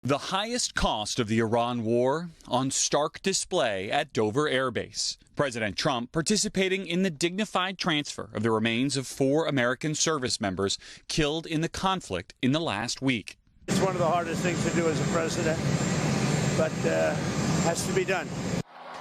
The highest cost of the Iran war on stark display at Dover Air Base. President Trump participating in the dignified transfer of the remains of 4 American service members killed in the conflict in the last week. It's one of the hardest things to do as a president, but has to be done.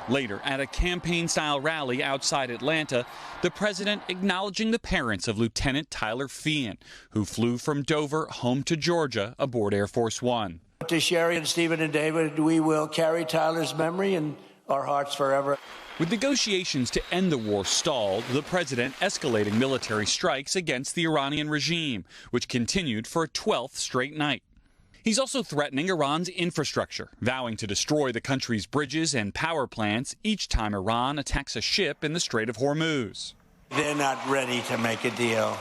Later, at a campaign-style rally outside Atlanta, the president acknowledging the parents of Lieutenant Tyler Feehan, who flew from Dover home to Georgia aboard Air Force One. To Sherry and Stephen and David, we will carry Tyler's memory in our hearts forever. With negotiations to end the war stalled, the president escalating military strikes against the Iranian regime, which continued for a 12th straight night. He's also threatening Iran's infrastructure, vowing to destroy the country's bridges and power plants each time Iran attacks a ship in the Strait of Hormuz. They're not ready to make a deal.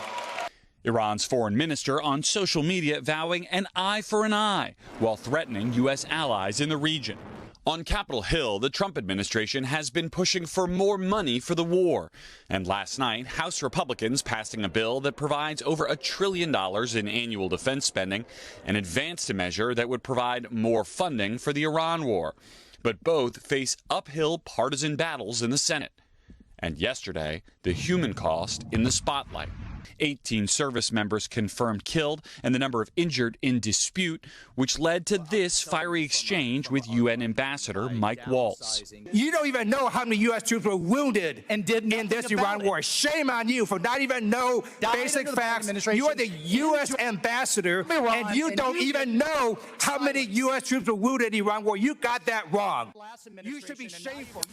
Iran's foreign minister on social media vowing an eye for an eye while threatening U.S. allies in the region. On Capitol Hill, the Trump administration has been pushing for more money for the war. And last night, House Republicans passing a bill that provides over $1 trillion in annual defense spending, an advanced measure that would provide more funding for the Iran war. But both face uphill partisan battles in the Senate. And yesterday, the human cost in the spotlight. 18 service members confirmed killed and the number of injured in dispute, which led to this fiery exchange with UN Ambassador Mike Waltz. You don't even know how many U.S. troops were wounded in this Iran war. Shame on you for not even know basic facts. You are the U.S. ambassador, and you don't even know how many U.S. troops were wounded in the Iran war. You got that wrong. You should be shameful.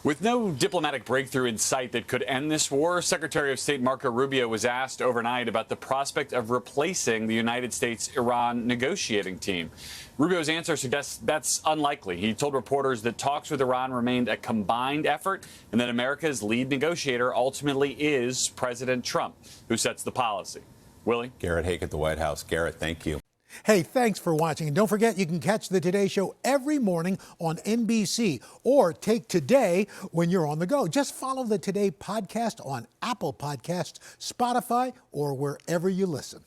With no diplomatic breakthrough in sight that could end this war, Secretary of State Marco Rubio was asked overnight about the prospect of replacing the United States-Iran negotiating team. Rubio's answer suggests that's unlikely. He told reporters that talks with Iran remained a combined effort and that America's lead negotiator ultimately is President Trump, who sets the policy. Willie? Garrett Haake at the White House. Garrett, thank you. Hey, thanks for watching. And don't forget, you can catch the Today Show every morning on NBC or take Today when you're on the go. Just follow the Today podcast on Apple Podcasts, Spotify, or wherever you listen.